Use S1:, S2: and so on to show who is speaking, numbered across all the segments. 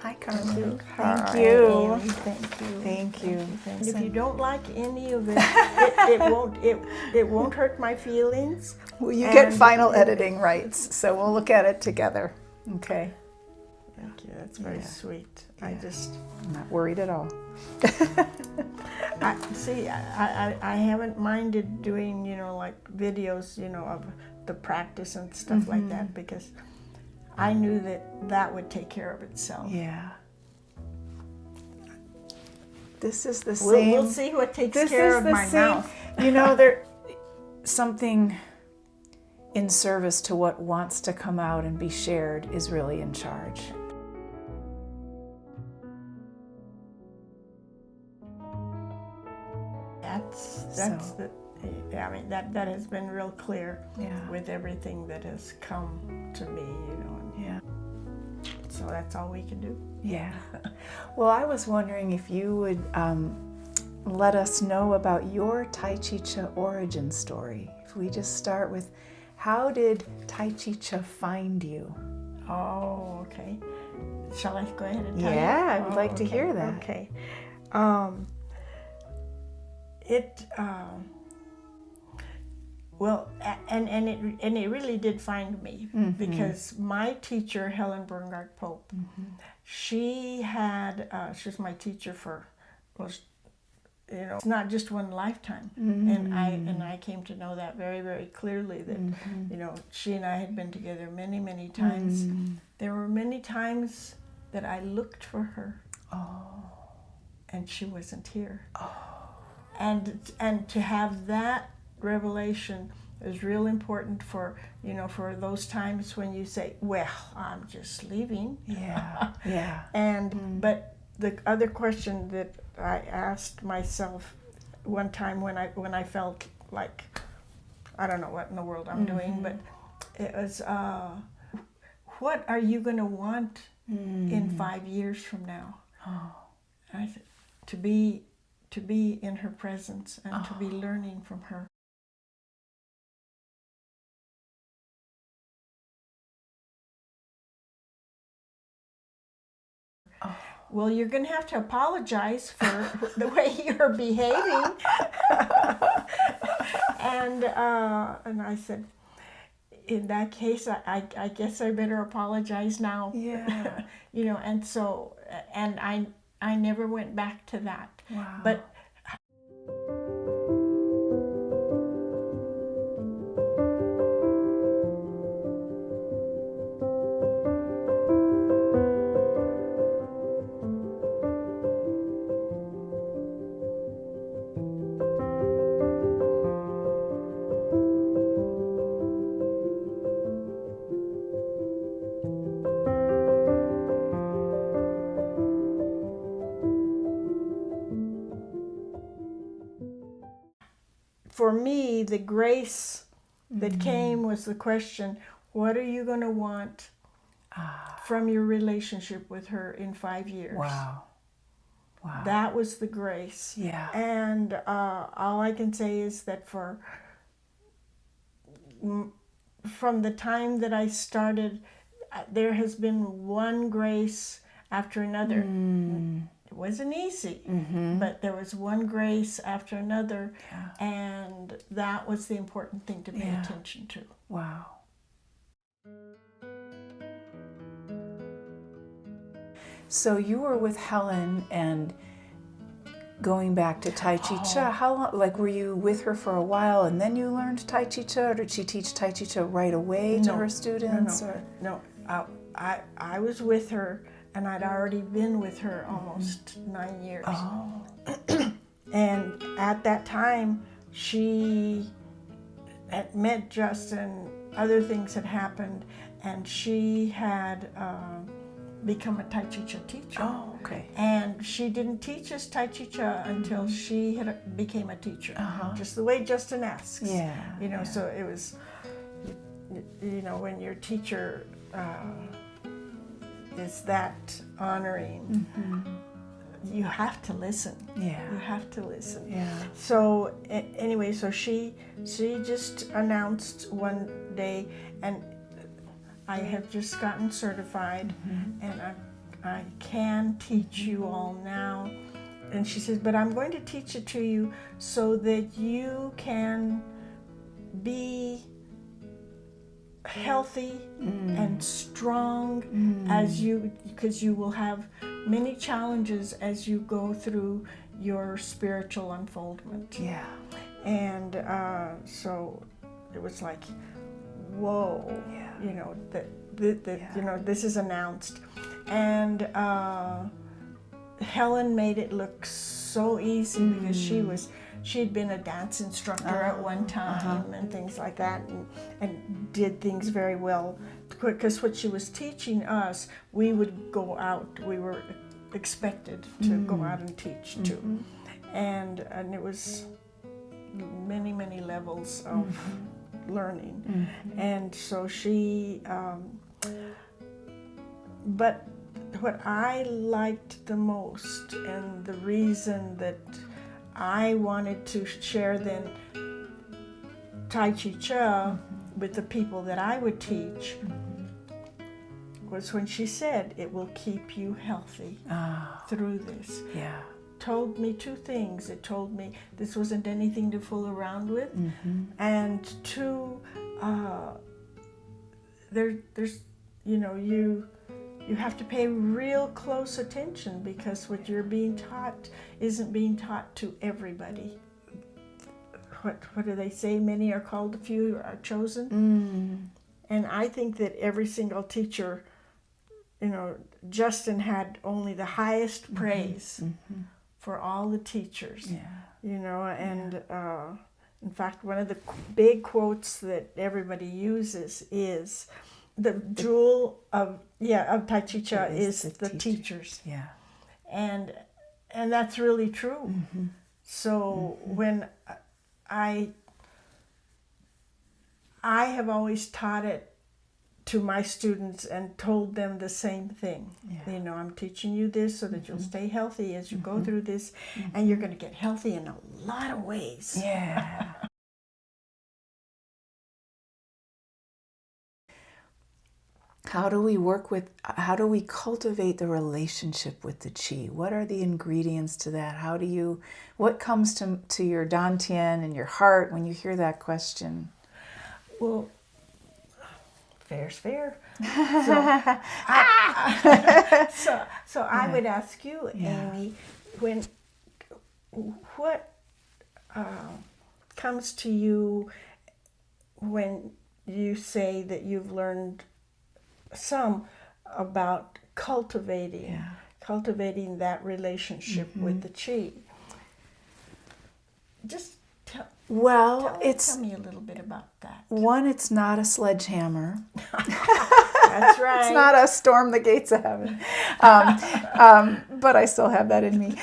S1: Hi, Carmen.
S2: Hi,
S1: Thank you.
S2: Amy. Thank you.
S1: Thank you.
S2: And if you don't like any of it, it won't hurt my feelings.
S1: Well, you get
S2: And
S1: final editing rights, so we'll look at it together. Okay.
S2: Thank you. That's very sweet.
S1: Yeah.
S2: I'm
S1: not worried at all.
S2: I haven't minded doing, like videos, of the practice and stuff like that, because I knew that would take care of itself.
S1: Yeah. This is the same.
S2: We'll see what takes care of my mouth.
S1: There something in service to what wants to come out and be shared is really in charge.
S2: That has been real clear
S1: Yeah.
S2: with everything that has come to me,
S1: Yeah.
S2: So that's all we can do.
S1: Yeah. Well, I was wondering if you would let us know about your Tyksinski origin story. If we just start with, how did Tyksinski find you?
S2: Oh, okay. Shall I go ahead and tell you?
S1: Yeah, I would like to hear that.
S2: Okay. It really did find me, because my teacher, Helen Bernhardt Pope, she was my teacher for, it's not just one lifetime, and I came to know that very, very clearly, that she and I had been together many, many times. There were many times that I looked for her, and she wasn't here. And to have that revelation is real important for those times when you say, well, I'm just leaving.
S1: Yeah. Yeah.
S2: But the other question that I asked myself one time when I felt like I don't know what in the world I'm doing, but it was, what are you going to want in 5 years from now? And I said, to be in her presence and to be learning from her. Well, you're going to have to apologize for the way you're behaving. And I said, in that case, I guess I better apologize now.
S1: Yeah.
S2: And so, and I never went back to that.
S1: Wow.
S2: But for me, the grace that came was the question, what are you going to want from your relationship with her in 5 years?
S1: Wow. Wow.
S2: That was the grace.
S1: Yeah.
S2: And all I can say is that from the time that I started, there has been one grace after another. It wasn't easy, but there was one grace after another, and that was the important thing to pay attention to.
S1: Wow. So you were with Helen and going back to Tai Chi Cha, how long, like were you with her for a while and then you learned Tai Chi Cha, or did she teach Tai Chi Cha right away to her students?
S2: No. I was with her, and I'd already been with her almost 9 years.
S1: Oh.
S2: And at that time, she had met Justin, other things had happened, and she had become a Tai Chi Cha teacher.
S1: Oh, okay.
S2: And she didn't teach us Tai Chi Cha until she became a teacher, just the way Justin asks.
S1: Yeah.
S2: You know, so it was, you know, when your teacher is that honoring, you have to listen.
S1: Yeah.
S2: You have to listen.
S1: Yeah.
S2: So anyway, so she just announced one day, and I have just gotten certified, and I can teach you all now. And she says, but I'm going to teach it to you so that you can be healthy and strong because you will have many challenges as you go through your spiritual unfoldment.
S1: Yeah.
S2: And so it was like, whoa, you know, you know, this is announced. And Helen made it look so easy because she'd been a dance instructor at one time and things like that, and did things very well. Because what she was teaching us, we would go out. We were expected to go out and teach too, and it was many levels of learning, and so she. But what I liked the most, and the reason that I wanted to share then Tai Chi Cha with the people that I would teach, was when she said it will keep you healthy through this.
S1: Yeah.
S2: Told me two things. It told me this wasn't anything to fool around with, and two, there's you know, you have to pay real close attention, because what you're being taught isn't being taught to everybody. What do they say? Many are called, a few are chosen. And I think that every single teacher, you know, Justin had only the highest praise for all the teachers. Yeah. You know, and in fact, one of the big quotes that everybody uses is, the jewel of Tai Chi Cha is the teachers. Yeah. And that's really true. So when I have always taught it to my students and told them the same thing. You know, I'm teaching you this so that you'll stay healthy as you go through this, and you're going to get healthy in a lot of ways. Yeah.
S1: How do we cultivate the relationship with the Chi? What are the ingredients to that? What comes to your dantian and your heart when you hear that question?
S2: Well, fair's fair. So I would ask you, Amy, what comes to you when you say that you've learned some about cultivating that relationship with the Chi? Just tell me a little bit about that.
S1: One, it's not a sledgehammer.
S2: That's right.
S1: It's not a storm the gates of heaven. But I still have that in me.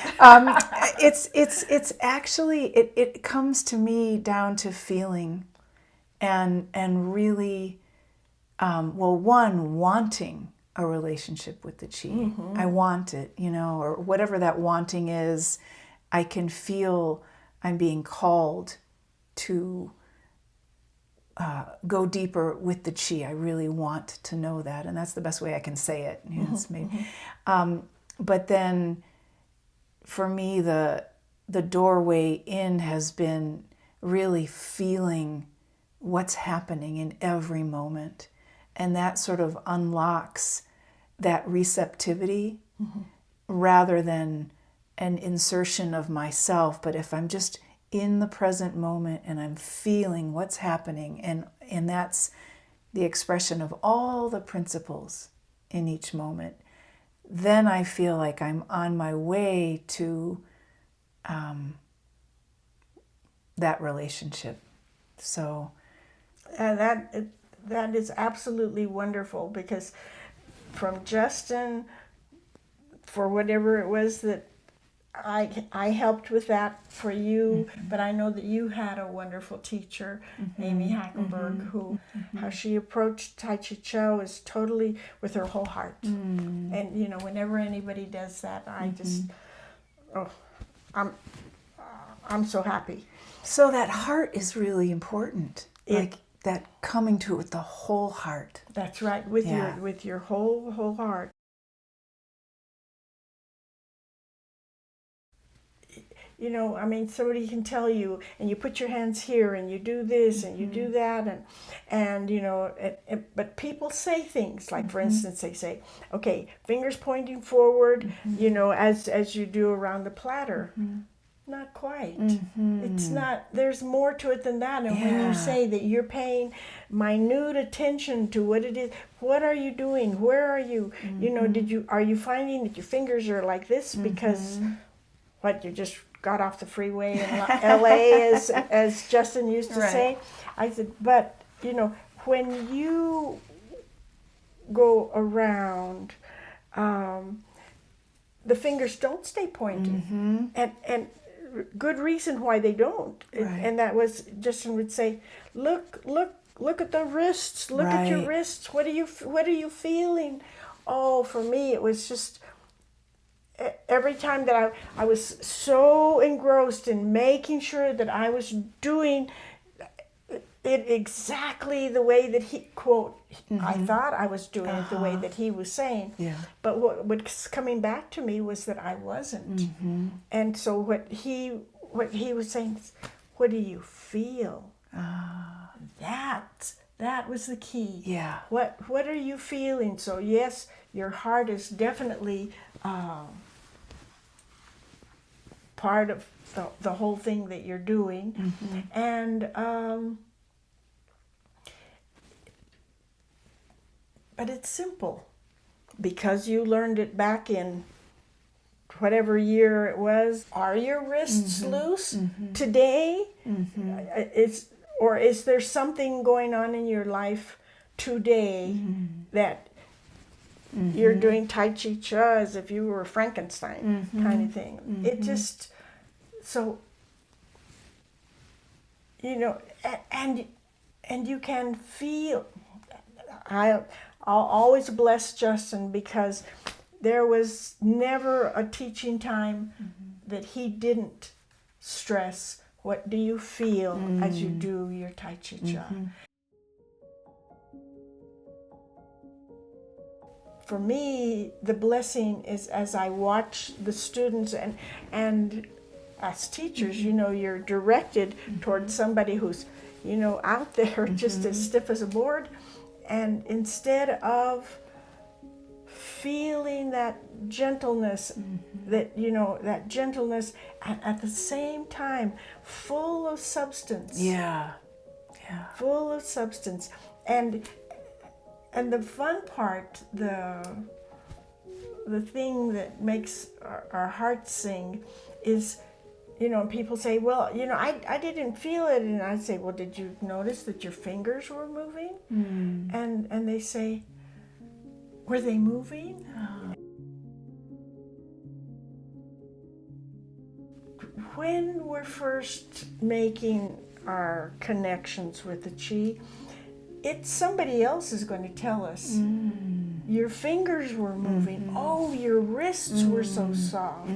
S1: It's actually, it comes to me down to feeling and really, one, wanting a relationship with the Chi. I want it, you know, or whatever that wanting is. I can feel I'm being called to go deeper with the Chi. I really want to know that, and that's the best way I can say it. You know, it's maybe, but then, for me, the doorway in has been really feeling what's happening in every moment, and that sort of unlocks that receptivity rather than an insertion of myself. But if I'm just in the present moment and I'm feeling what's happening, and that's the expression of all the principles in each moment, then I feel like I'm on my way to that relationship. So
S2: that is absolutely wonderful, because from Justin, for whatever it was that I helped with that for you, but I know that you had a wonderful teacher, Amy Hackenberg, who how she approached Tai Chi Cho is totally with her whole heart. And you know, whenever anybody does that, I just I'm so happy.
S1: So that heart is really important. Like that coming to it with the whole heart.
S2: That's right, with your whole heart. You know, I mean, somebody can tell you, and you put your hands here, and you do this, and you do that, and you know, but people say things like, for instance, they say, okay, fingers pointing forward, you know, as you do around the platter. Not quite. It's not, there's more to it than that. And when you say that you're paying minute attention to what it is, what are you doing? Where are you? You know, are you finding that your fingers are like this because what, you just got off the freeway in LA, as Justin used to say? I said, but you know, when you go around, the fingers don't stay pointing, and good reason why they don't. And that was, Justin would say, look at the wrists, look at your wrists. What are you feeling? Oh, for me, it was just every time that I was so engrossed in making sure that I was doing it exactly the way that he, quote, I thought I was doing it the way that he was saying. But what was coming back to me was that I wasn't. And so what he was saying is, what do you feel? That was the key. What are you feeling? So yes, your heart is definitely part of the whole thing that you're doing. And but it's simple, because you learned it back in whatever year it was. Are your wrists loose today? Or is there something going on in your life today that you're doing Tai Chi Cha as if you were Frankenstein kind of thing? It just, so, you know, and you can feel, I'll always bless Justin, because there was never a teaching time that he didn't stress, what do you feel as you do your Tai Chi Cha? For me, the blessing is as I watch the students, and as teachers, you know, you're directed towards somebody who's, you know, out there just as stiff as a board. And instead of feeling that gentleness, that, you know, that gentleness, at the same time, full of substance. Full of substance. And the fun part, the thing that makes our hearts sing is, you know, people say, well, you know, I didn't feel it. And I say, well, did you notice that your fingers were moving? And they say, were they moving? When we're first making our connections with the Chi, it's somebody else is going to tell us. Your fingers were moving. Oh, your wrists were so soft.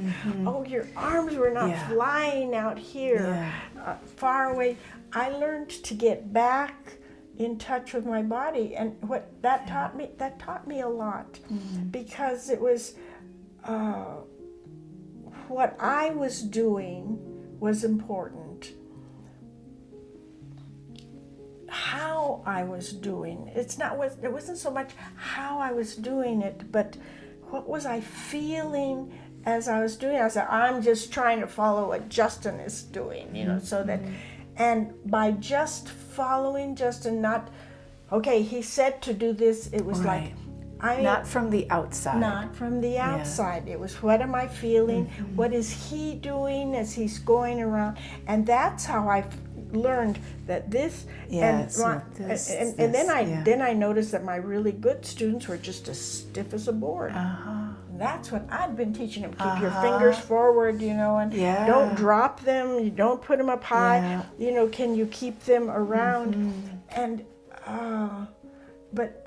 S2: Oh, your arms were not flying out here, far away. I learned to get back in touch with my body, and what that taught me a lot, because it was what I was doing was important. How I was doing it wasn't so much how I was doing it, but what was I feeling as I was doing it? I said, I'm just trying to follow what Justin is doing, you know, so that, and by just following Justin, not, okay, he said to do this, it was
S1: Right.
S2: like,
S1: Not from the outside.
S2: not from the outside. It was, what am I feeling? What is he doing as he's going around? And that's how I learned that this,
S1: Yes,
S2: and then I noticed that my really good students were just as stiff as a board. And that's what I'd been teaching them. Keep your fingers forward, you know, and don't drop them. You don't put them up high. You know, can you keep them around? And but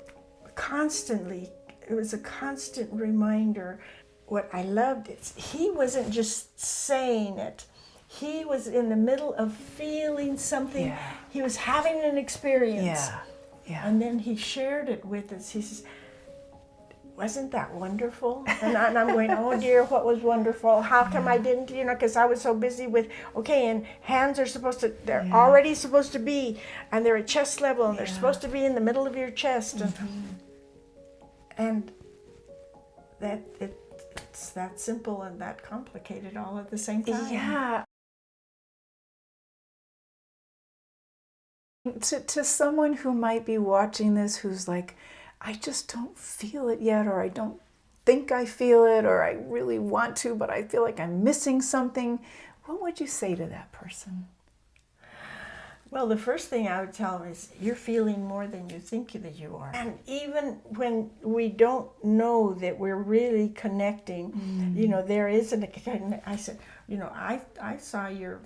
S2: constantly, it was a constant reminder. What I loved is he wasn't just saying it. He was in the middle of feeling something.
S1: Yeah.
S2: He was having an experience.
S1: Yeah.
S2: And then he shared it with us. He says, wasn't that wonderful? And I'm going, oh dear, what was wonderful? How come I didn't, you know, because I was so busy with, okay, and hands are supposed to, they're already supposed to be, and they're at chest level, and they're supposed to be in the middle of your chest. And that it's that simple and that complicated all at the same time.
S1: Yeah. To someone who might be watching this who's like, I just don't feel it yet, or I don't think I feel it, or I really want to, but I feel like I'm missing something, what would you say to that person?
S2: Well, the first thing I would tell them is, you're feeling more than you think that you are. And even when we don't know that we're really connecting, you know, there isn't a, I said, you know, I saw your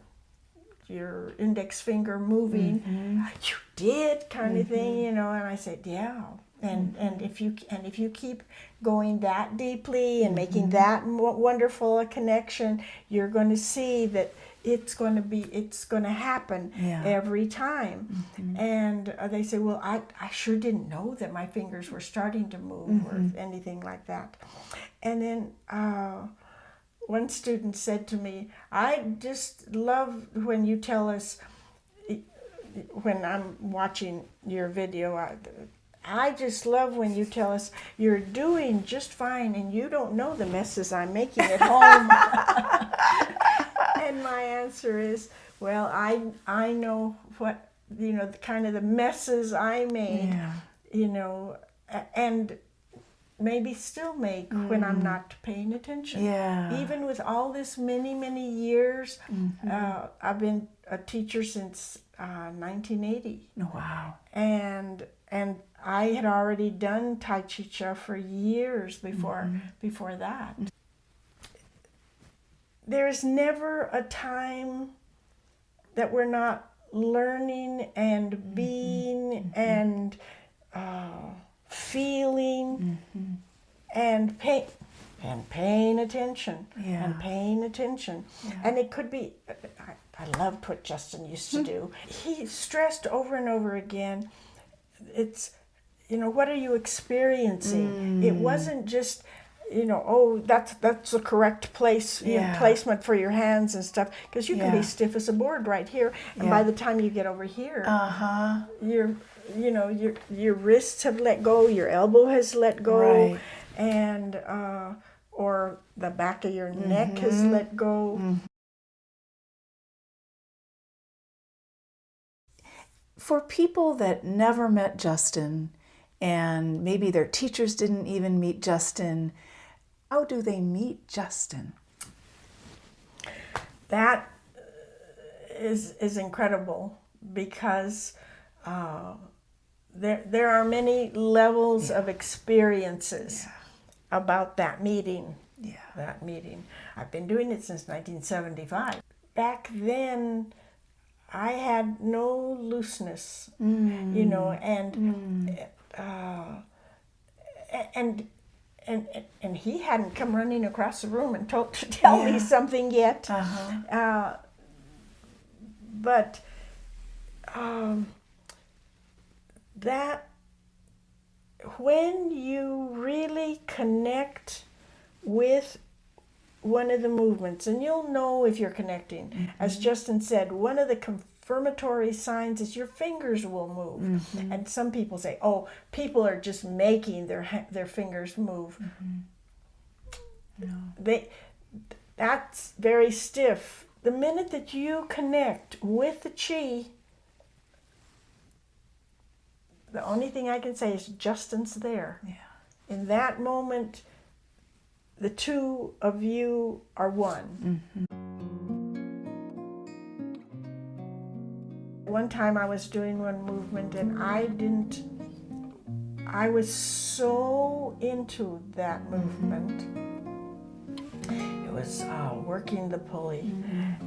S2: index finger moving. You did, kind of thing, you know. And I said, yeah. And if you keep going that deeply and making that wonderful a connection, you're going to see that it's going to happen every time. And they say, well, I sure didn't know that my fingers were starting to move or anything like that. And then one student said to me, I just love when you tell us, when I'm watching your video, I just love when you tell us you're doing just fine and you don't know the messes I'm making at home. And my answer is, well, I know what, you know, the kind of the messes I made, you know, and maybe still make when I'm not paying attention. Even with all this many years, I've been a teacher since 1980.
S1: Wow.
S2: And I had already done Tai Chi for years before that. There's never a time that we're not learning and being and feeling and paying attention and paying attention. And it could be, I loved what Justin used to do. He stressed over and over again, it's, you know, what are you experiencing? It wasn't just, you know, oh, that's the correct place, placement for your hands and stuff, because you can be stiff as a board right here, and by the time you get over here, your wrists have let go, your elbow has let go, and or the back of your neck has let go.
S1: For people that never met Justin, and maybe their teachers didn't even meet Justin, how do they meet Justin?
S2: That is incredible, because there are many levels of experiences about that meeting. That meeting. I've been doing it since 1975. Back then, I had no looseness, you know, and he hadn't come running across the room and to tell me something yet. But that when you really connect with one of the movements, and you'll know if you're connecting. As Justin said, one of the confirmatory signs is your fingers will move. And some people say, oh, people are just making their fingers move. That's very stiff. The minute that you connect with the Chih, the only thing I can say is Justin's there.
S1: Yeah.
S2: In that moment, the two of you are one. One time I was doing one movement and I was so into that movement. It was working the pulley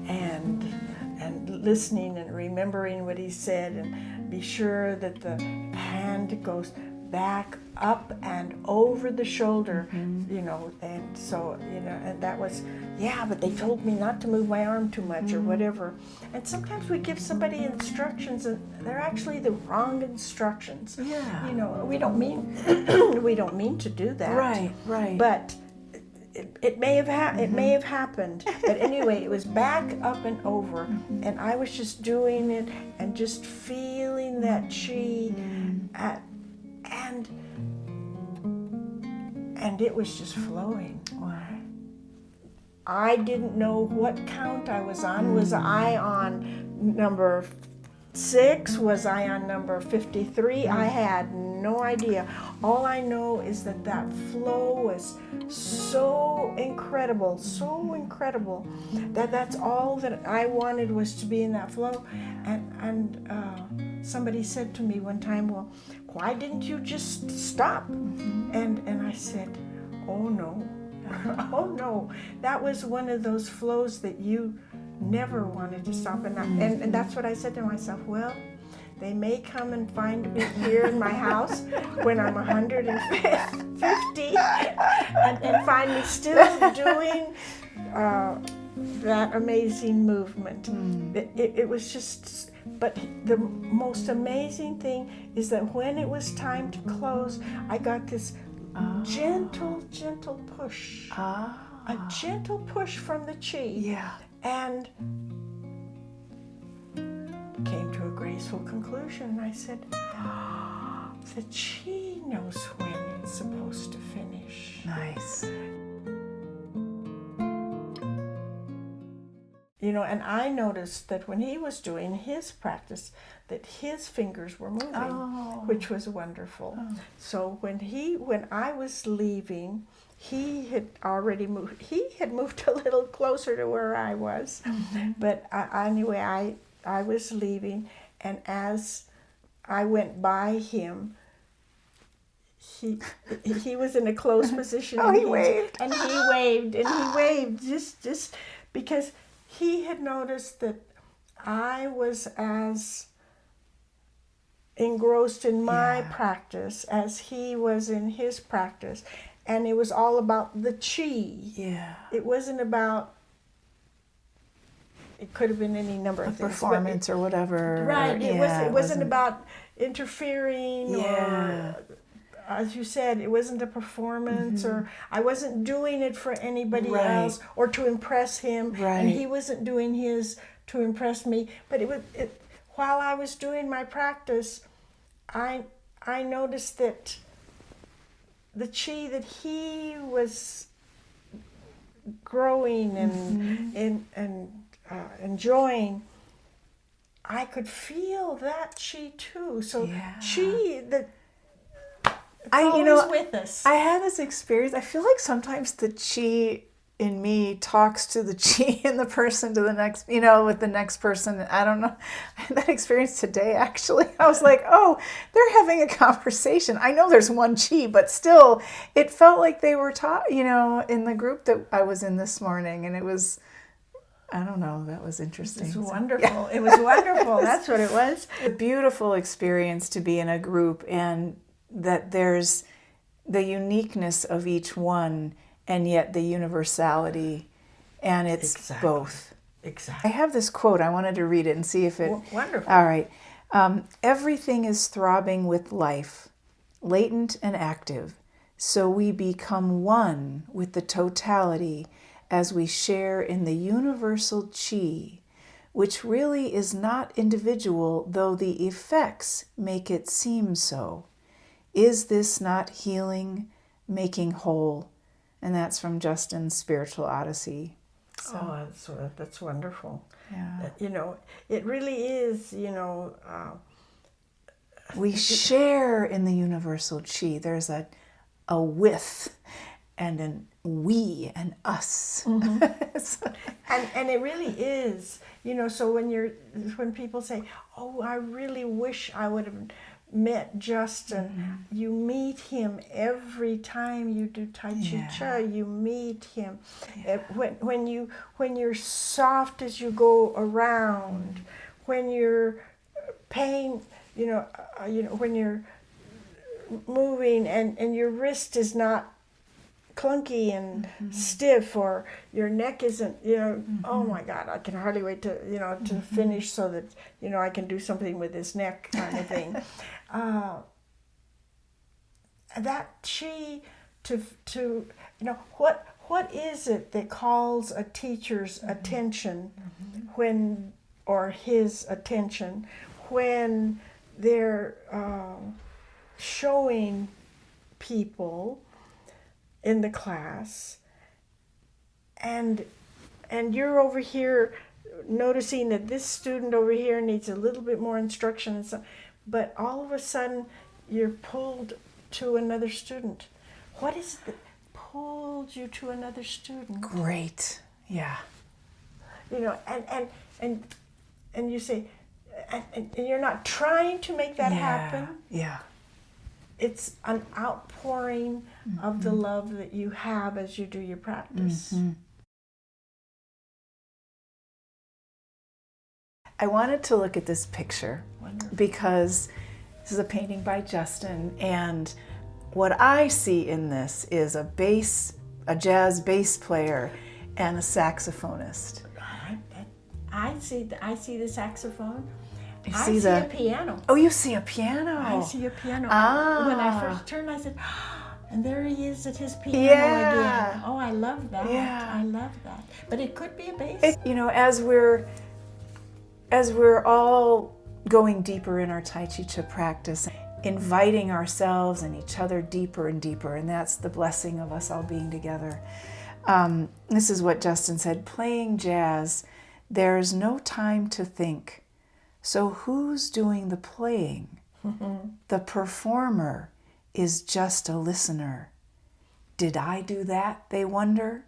S2: and listening and remembering what he said, and be sure that the hand goes back, up and over the shoulder, you know, and so, you know, and that was, but they told me not to move my arm too much or whatever. And sometimes we give somebody instructions and they're actually the wrong instructions.
S1: Yeah.
S2: You know, we don't mean to do that.
S1: Right.
S2: But it may have happened, but anyway, it was back, up, and over, and I was just doing it and just feeling that Chih, and it was just flowing.
S1: Wow.
S2: I didn't know what count I was on. Was I on number 6? Was I on number 53? I had no idea. All I know is that flow was so incredible, that's all that I wanted, was to be in that flow. And somebody said to me one time, well, why didn't you just stop? And I said, oh no. Oh no. That was one of those flows that you never wanted to stop. And that's what I said to myself. Well, they may come and find me here in my house when I'm 150 and find me still doing that amazing movement. It was just, but the most amazing thing is that when it was time to close, I got this gentle push. A gentle push from the Chih.
S1: Yeah.
S2: And came to a graceful conclusion. I said, the Chih knows when it's supposed to finish.
S1: Nice.
S2: You know, and I noticed that when he was doing his practice, that his fingers were moving, which was wonderful. So when I was leaving, he had already moved. He had moved a little closer to where I was, but anyway, I was leaving, and as I went by him, he was in a closed position.
S1: Oh, he waved.
S2: And he waved, just because he had noticed that I was as engrossed in my practice as he was in his practice. And it was all about the Chih.
S1: Yeah.
S2: It wasn't about, it could have been any number of things.
S1: Performance or whatever.
S2: Right. It wasn't about interfering or, as you said, it wasn't a performance or I wasn't doing it for anybody else or to impress him.
S1: Right.
S2: And he wasn't doing his to impress me. But while I was doing my practice, I noticed that the Chih that he was growing and enjoying, I could feel that Chih too. So Chih, it's always with us.
S1: I had this experience. I feel like sometimes the Chih in me talks to the Chih in the person to the next, with the next person. I don't know. I had that experience today, actually. I was like, oh, they're having a conversation. I know there's one Chih, but still, it felt like they were in the group that I was in this morning. And it was, I don't know, that was interesting.
S2: It was wonderful. Yeah. It was wonderful. That's what it was.
S1: A beautiful experience to be in a group, and that there's the uniqueness of each one and yet the universality, and it's both.
S2: Exactly.
S1: I have this quote. I wanted to read it and see if it...
S2: Wonderful.
S1: All right. Everything is throbbing with life, latent and active, so we become one with the totality as we share in the universal Chih, which really is not individual, though the effects make it seem so. Is this not healing, making whole? And that's from Justin's Spiritual Odyssey. So,
S2: that's wonderful.
S1: yeah.
S2: You know, it really is,
S1: We share in the universal Chih. There's a with and an we and us.
S2: And it really is, so when people say, oh, I really wish I would have met Justin, you meet him every time you do Tai Chi Cha, you meet him. When you're soft as you go around, when you're paying, when you're moving and your wrist is not clunky and stiff, or your neck isn't, oh my God, I can hardly wait to, to finish so that, I can do something with this neck kind of thing. That Chih to what is it that calls a teacher's attention when, or his attention, when they're showing people in the class, and you're over here noticing that this student over here needs a little bit more instruction, and so, but all of a sudden you're pulled to another student. What is it that pulled you to another student?
S1: Great. Yeah.
S2: And you say, and you're not trying to make that happen.
S1: Yeah.
S2: It's an outpouring of the love that you have as you do your practice.
S1: I wanted to look at this picture.
S2: Wonderful.
S1: Because this is a painting by Justin, and what I see in this is a jazz bass player and a saxophonist.
S2: I see the saxophone.
S1: I
S2: see a piano.
S1: Oh, you see a piano.
S2: I see a piano.
S1: Ah.
S2: When I first turned, I said, and there he is at his piano again. Oh, I love that.
S1: Yeah.
S2: I love that. But it could be a bass.
S1: As we're all going deeper in our Tai Chi Cha practice, inviting ourselves and each other deeper and deeper, and that's the blessing of us all being together. This is what Justin said: playing jazz, there's no time to think. So who's doing the playing? The performer is just a listener. Did I do that, they wonder?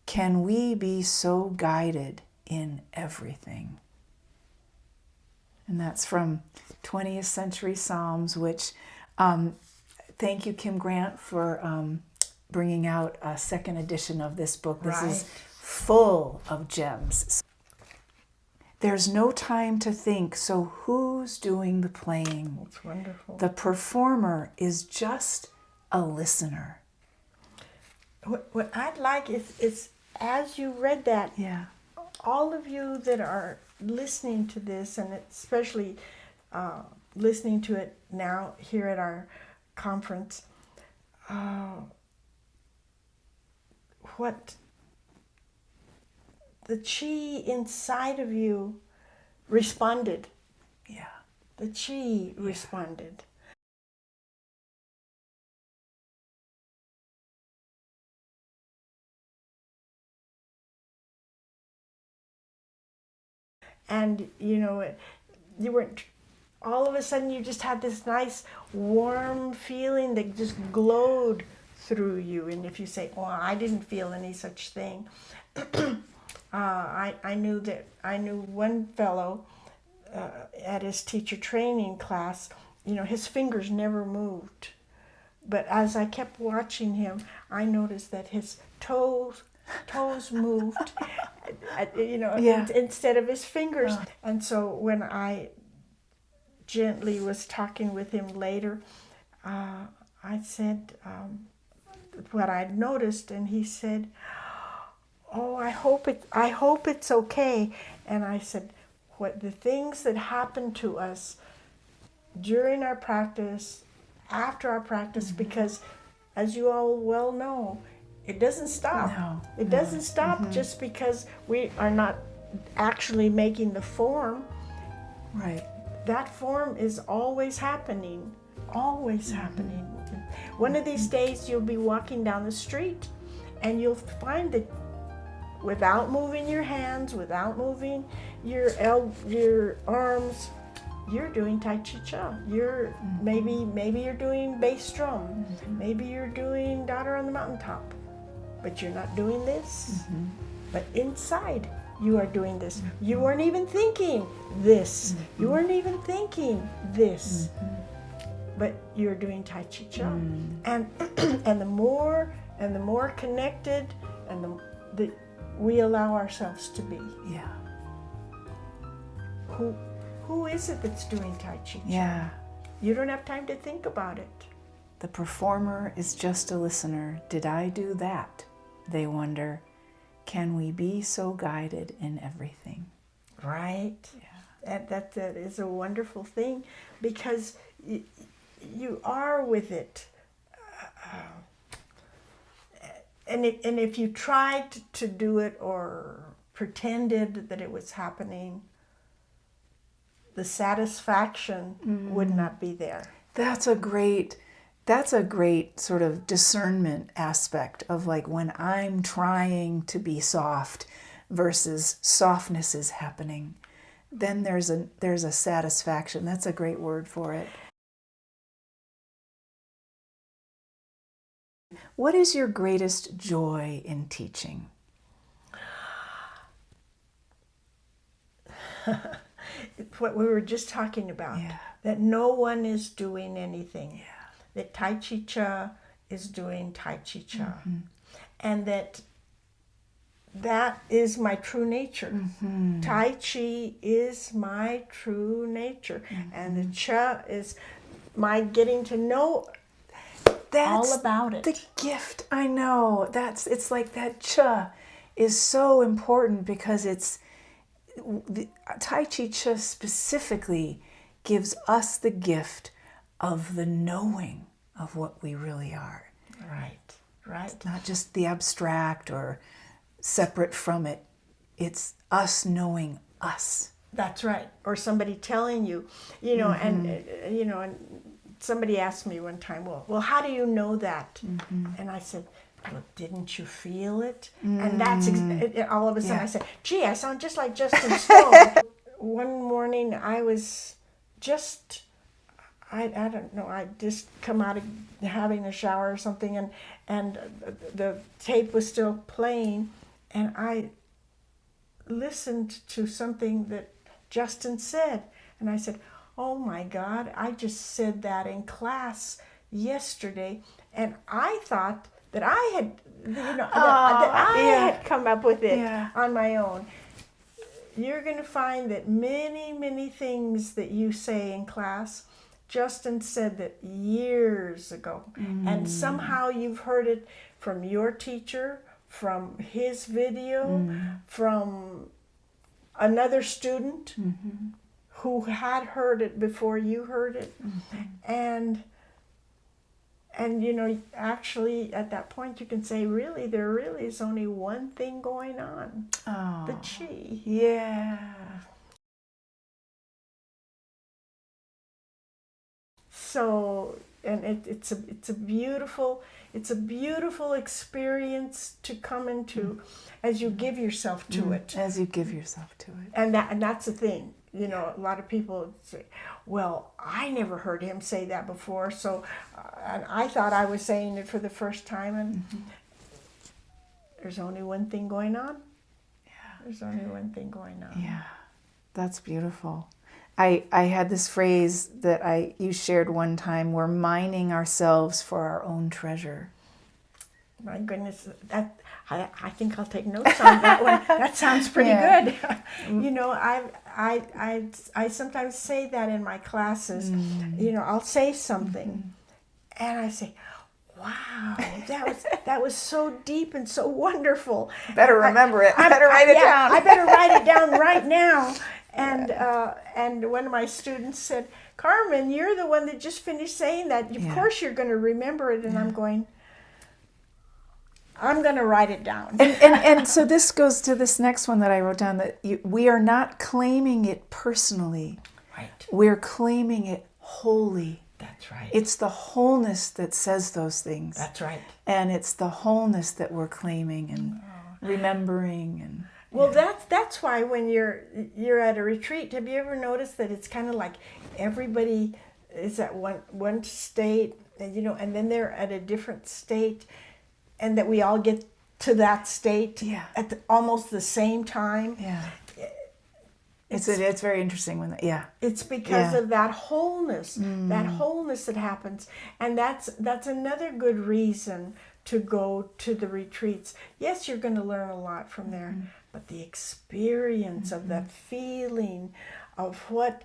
S1: Can we be so guided in everything? And that's from 20th Century Psalms, which, thank you, Kim Grant, for bringing out a second edition of this book. This is full of gems. There's no time to think, so who's doing the playing?
S2: That's wonderful.
S1: The performer is just a listener.
S2: What I'd like is as you read that, all of you that are listening to this, and especially listening to it now here at our conference, what the Chih inside of you responded.
S1: Yeah.
S2: The Chih responded. And, you weren't, all of a sudden you just had this nice warm feeling that just glowed through you. And if you say, well, I didn't feel any such thing, I knew one fellow at his teacher training class, his fingers never moved. But as I kept watching him, I noticed that his toes moved, instead of his fingers. And so when I gently was talking with him later, I said what I'd noticed, and he said, "Oh, I hope it's okay." And I said, "What the things that happen to us during our practice, after our practice, because as you all well know, it doesn't stop. It doesn't stop just because we are not actually making the form.
S1: Right.
S2: That form is always happening, always happening. One of these days you'll be walking down the street And you'll find that without moving your hands, without moving your arms, you're doing Tai Chi Cha. You're maybe you're doing bass drum. Maybe you're doing Daughter on the Mountaintop. But you're not doing this. But inside, you are doing this. You weren't even thinking this. You weren't even thinking this. But you're doing Tai Chi Cha. And and the more connected and the we allow ourselves to be.
S1: Yeah.
S2: Who is it that's doing Tai Chi Cha?
S1: Yeah.
S2: You don't have time to think about it.
S1: The performer is just a listener. Did I do that? They wonder. Can we be so guided in everything?
S2: Right.
S1: Yeah.
S2: That is a wonderful thing, because you are with it. And if you tried to do it or pretended that it was happening, the satisfaction would not be there.
S1: That's a great sort of discernment aspect of like when I'm trying to be soft versus softness is happening. Then there's a satisfaction. That's a great word for it. What is your greatest joy in teaching?
S2: What we were just talking about, that no one is doing anything, that Tai Chi Cha is doing Tai Chi Cha, and that is my true nature. Tai Chi is my true nature, and the Cha is my getting to know all about it.
S1: The gift, I know. It's like that Cha is so important, because it's the Tai Chi Cha specifically gives us the gift of the knowing of what we really are.
S2: Right.
S1: It's not just the abstract or separate from it. It's us knowing us.
S2: That's right. Or somebody telling you, and somebody asked me one time, well, how do you know that? And I said, well, didn't you feel it? And that's all of a sudden I said, gee, I sound just like Justin Stone. One morning I was just, I don't know, I just come out of having a shower or something, and the tape was still playing, and I listened to something that Justin said, and I said, oh my God, I just said that in class yesterday, and I thought that I had, had come up with it on my own. You're going to find that many, many things that you say in class, Justin said that years ago, and somehow you've heard it from your teacher, from his video, from another student who had heard it before you heard it, and actually at that point you can say, really, there really is only one thing going on, the Chih.
S1: Yeah.
S2: So, and it's a beautiful experience to come into as you give yourself to it.
S1: As you give yourself to it.
S2: And that's the thing. A lot of people say, well, I never heard him say that before, so and I thought I was saying it for the first time, and there's only one thing going on. There's only one thing going on.
S1: Yeah, that's beautiful. I had this phrase that you shared one time, we're mining ourselves for our own treasure.
S2: My goodness, I think I'll take notes on that one. That sounds pretty good. I sometimes say that in my classes. I'll say something, and I say, wow, that was so deep and so wonderful.
S1: Better remember it. Better write it down.
S2: I better write it down right now. And one of my students said, Carmen, you're the one that just finished saying that. Of course you're going to remember it. And I'm going, I'm going to write it down.
S1: And so this goes to this next one that I wrote down, that we are not claiming it personally.
S2: Right.
S1: We're claiming it wholly.
S2: That's That's right.
S1: It's the wholeness that says those things.
S2: That's right.
S1: And it's the wholeness that we're claiming and remembering. And
S2: well, that's why when you're at a retreat, have you ever noticed that it's kind of like everybody is at one state, and and then they're at a different state, and that we all get to that state at almost the same time.
S1: Yeah. It's very interesting when
S2: it's because of that wholeness, that happens, and that's another good reason to go to the retreats. Yes, you're going to learn a lot from there, but the experience of that feeling of what,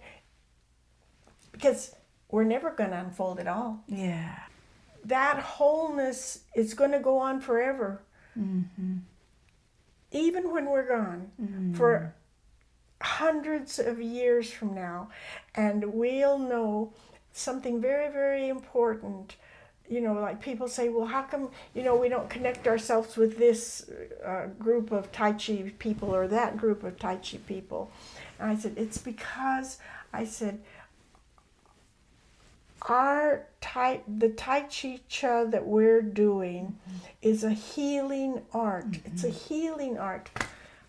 S2: because we're never going to unfold it all.
S1: Yeah.
S2: That wholeness is going to go on forever, even when we're gone, for hundreds of years from now, and we'll know something very, very important. Like people say, well, how come we don't connect ourselves with this group of Tai Chi people or that group of Tai Chi people? And I said, it's because the Tai Chi Cha that we're doing is a healing art. It's a healing art.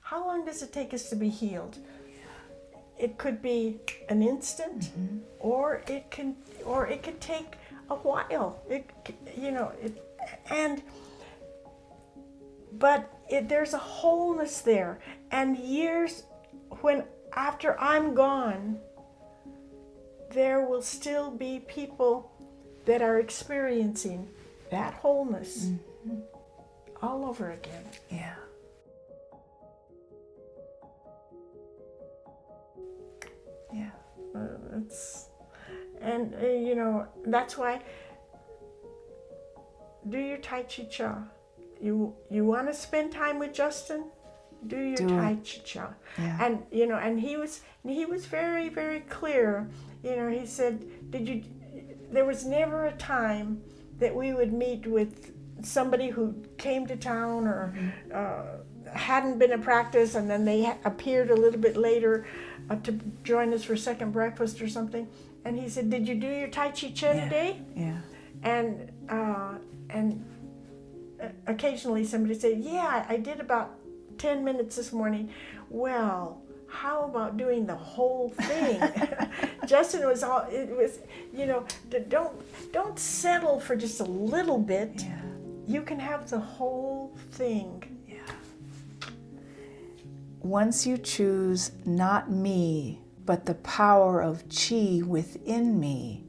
S2: How long does it take us to be healed? It could be an instant, or it could take a while. There's a wholeness there, and years after I'm gone, there will still be people that are experiencing that wholeness all over again.
S1: Yeah. Yeah.
S2: That's why do your Tai Chi Cha. You want to spend time with Justin? Do your Tai Chi Cha.
S1: Yeah.
S2: And and he was very, very clear. He said, there was never a time that we would meet with somebody who came to town or hadn't been in practice, and then they appeared a little bit later to join us for second breakfast or something. And he said, did you do your Tai Chi Cha today?
S1: Yeah.
S2: And occasionally somebody said, yeah, I did about 10 minutes this morning. Well, how about doing the whole thing? Justin don't settle for just a little bit.
S1: Yeah.
S2: You can have the whole thing.
S1: Once you choose not me, but the power of Chih within me,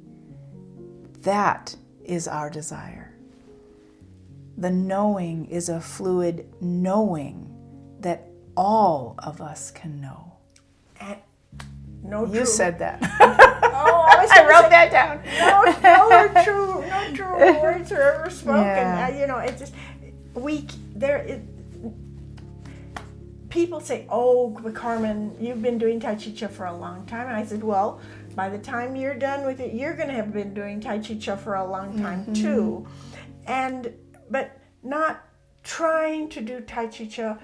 S1: that is our desire. The knowing is a fluid knowing that all of us can know. You said that. I wrote that down.
S2: No true words are ever spoken.
S1: Yeah.
S2: People say, oh, Carmen, you've been doing Tai Chi Cha for a long time. And I said, well, by the time you're done with it, you're going to have been doing Tai Chi Cha for a long time too. But not trying to do Tai Chi Cha.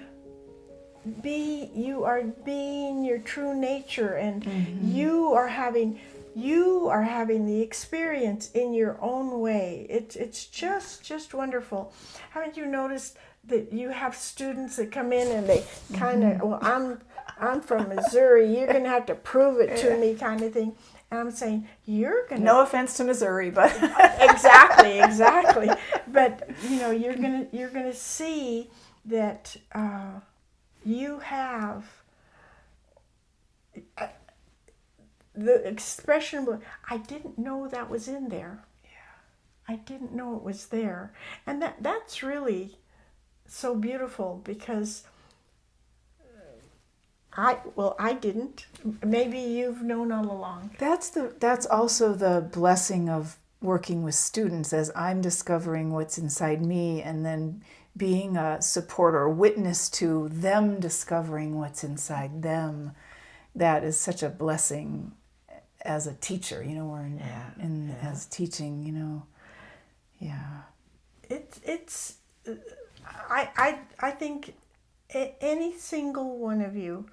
S2: You are being your true nature, and you are having the experience in your own way. It's just wonderful. Haven't you noticed that you have students that come in and they kind of, well, I'm from Missouri, you're going to have to prove it to me kind of thing. And I'm saying, you're going to...
S1: No offense to Missouri, but...
S2: Exactly. But, you're going to see that you have the expression, I didn't know that was in there. Yeah. I didn't know it was there. And that's really so beautiful, because I didn't. Maybe you've known all along.
S1: That's also the blessing of working with students, as I'm discovering what's inside me, and then being a supporter or witness to them discovering what's inside them. That is such a blessing as a teacher, or as teaching, Yeah.
S2: It's I think any single one of you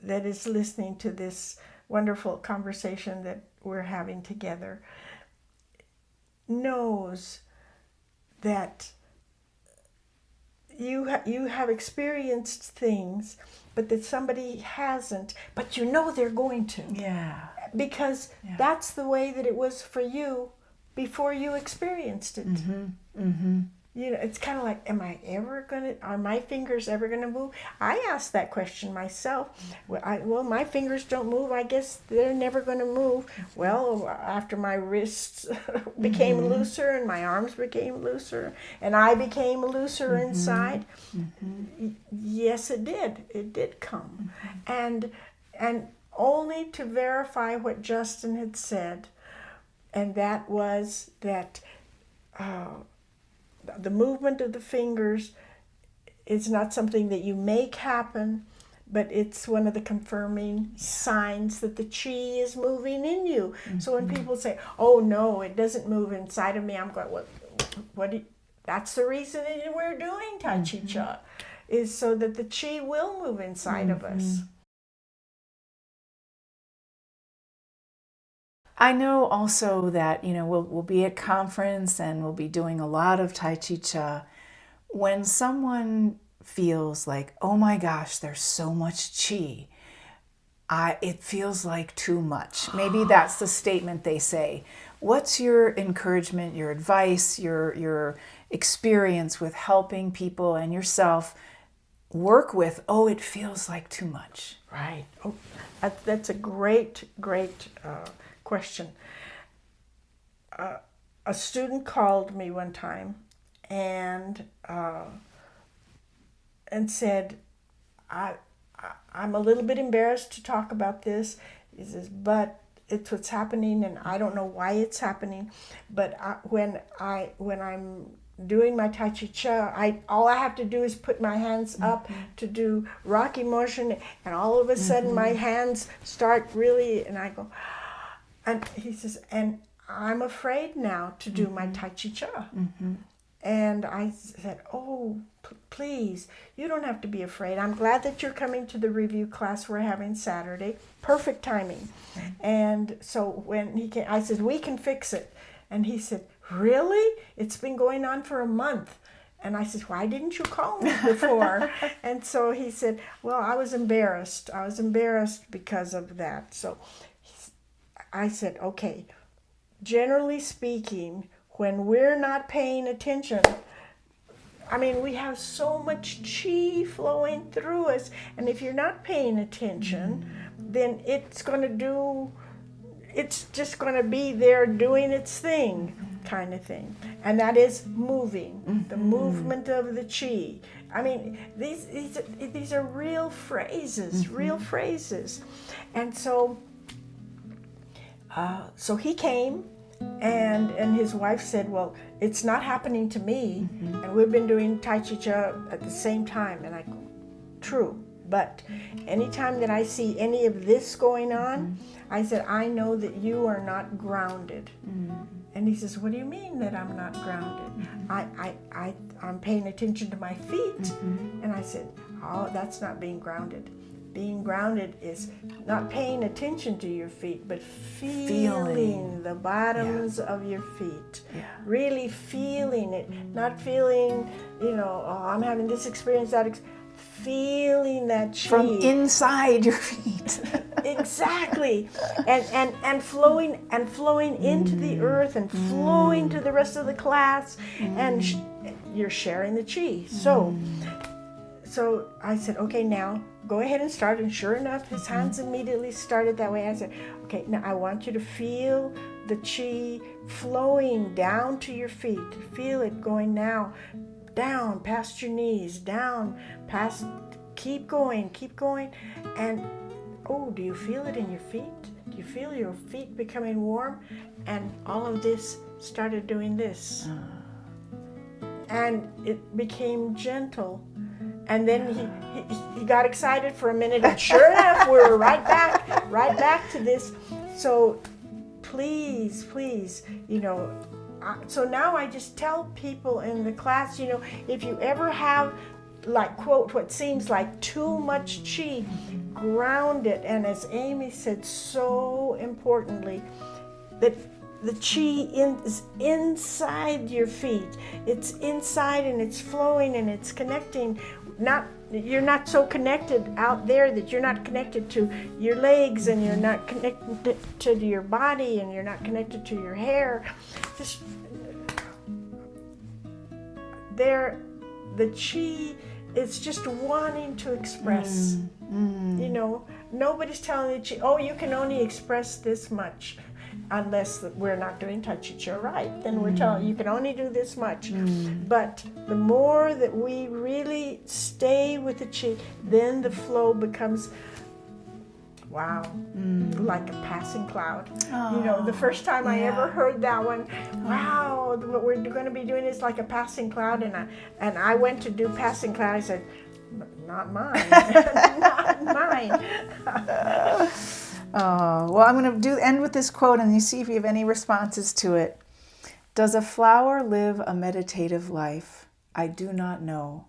S2: that is listening to this wonderful conversation that we're having together, knows that you have experienced things, but that somebody hasn't, but you know they're going to.
S1: Yeah.
S2: Because that's the way that it was for you before you experienced it. You know, it's kind of like, are my fingers ever going to move? I asked that question myself. Well, my fingers don't move. I guess they're never going to move. Well, after my wrists became looser and my arms became looser and I became looser inside, yes, it did. It did come. And only to verify what Justin had said, and that was that the movement of the fingers is not something that you make happen, but it's one of the confirming signs that the Chih is moving in you. So when people say, "Oh no, it doesn't move inside of me," I'm going, "What? That's the reason that we're doing Tai Chi Cha, is so that the Chih will move inside of us."
S1: I know also that, you know, we'll be at conference and we'll be doing a lot of Tai Chi Cha. When someone feels like, oh my gosh, there's so much Chi, it feels like too much. Maybe that's the statement they say. What's your encouragement, your advice, your experience with helping people and yourself work with, oh, it feels like too much?
S2: Right. Oh, that's a great question. A student called me one time and said, I'm a little bit embarrassed to talk about this. He says, but it's what's happening, and I don't know why it's happening. But when I'm doing my Tai Chi Cha, all I have to do is put my hands up to do Rocky motion, and all of a sudden my hands start really, and I go, and he says, and I'm afraid now to do my Tai Chi Cha. And I said, oh, please, you don't have to be afraid. I'm glad that you're coming to the review class we're having Saturday. Perfect timing. And so when he came, I said, we can fix it. And he said, really? It's been going on for a month. And I said, why didn't you call me before? And so he said, well, I was embarrassed. I was embarrassed because of that. So I said, okay, generally speaking, when we're not paying attention, I mean, we have so much Chi flowing through us. And if you're not paying attention, then it's just going to be there doing its thing, kind of thing. And that is moving, the movement of the Chi. I mean, these are real phrases, And so he came, and his wife said, well, it's not happening to me, and we've been doing Tai Chi Cha at the same time. And I go, true, but anytime that I see any of this going on, I said, I know that you are not grounded. And he says, what do you mean that I'm not grounded? I'm paying attention to my feet. And I said, oh, that's not being grounded. Being grounded is not paying attention to your feet, but feeling the bottoms of your feet. Really feeling it. Not feeling, oh, I'm having this experience, that feeling that Chi.
S1: From inside your feet.
S2: Exactly. And flowing into the earth and flowing to the rest of the class. And you're sharing the Chi. So I said, okay, now go ahead and start. And sure enough, his hands immediately started that way. I said, okay, now I want you to feel the Chi flowing down to your feet. Feel it going now, down past your knees, down past, keep going. And oh, do you feel it in your feet? Do you feel your feet becoming warm? And all of this started doing this. And it became gentle. And then he got excited for a minute, and sure enough, we were right back to this. So please, so now I just tell people in the class, if you ever have, like, quote, what seems like too much Chi, ground it. And as Amy said so importantly, that the Chih is inside your feet. It's inside and it's flowing and it's connecting. You're not so connected out there that you're not connected to your legs, and you're not connected to your body, and you're not connected to your hair. Just there, the Chih is just wanting to express. You know, nobody's telling the Chih, oh, you can only express this much. Unless we're not doing Tai Chi Cha right, then we're telling you can only do this much. But the more that we really stay with the Chih, then the flow becomes, wow, like a passing cloud. You know, the first time I ever heard that one, wow, what we're going to be doing is like a passing cloud. And I went to do passing cloud. I said, not mine, not mine.
S1: Well, I'm going to end with this quote, and you see if you have any responses to it. Does a flower live a meditative life? I do not know.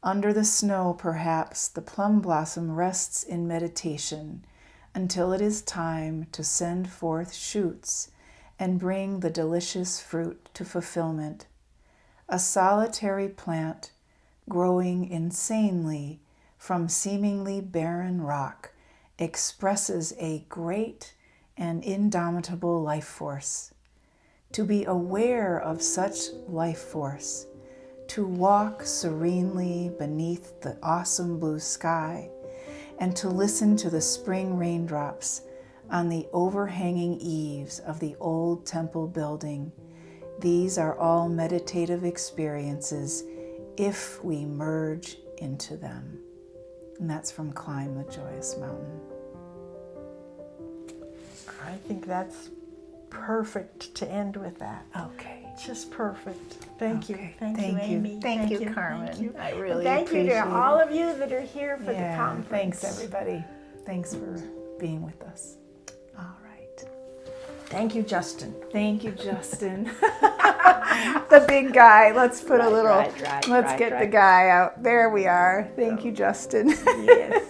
S1: Under the snow, perhaps, the plum blossom rests in meditation until it is time to send forth shoots and bring the delicious fruit to fulfillment. A solitary plant growing insanely from seemingly barren rock expresses a great and indomitable life force. To be aware of such life force, to walk serenely beneath the awesome blue sky, and to listen to the spring raindrops on the overhanging eaves of the old temple building, these are all meditative experiences if we merge into them. And that's from Climb the Joyous Mountain.
S2: I think that's perfect to end with that.
S1: Okay.
S2: Just perfect. Thank you. Thank you,
S1: you,
S2: Amy.
S1: Thank you, Carmen.
S2: Thank you.
S1: I really
S2: thank
S1: appreciate it.
S2: Thank you to all of you that are here for the conference.
S1: Thanks, everybody. Thanks for being with us. All right.
S2: Thank you, Justin.
S1: Thank you, Justin. The big guy. Let's put let's get the guy out. There we are. Thank you, Justin.
S2: Yes.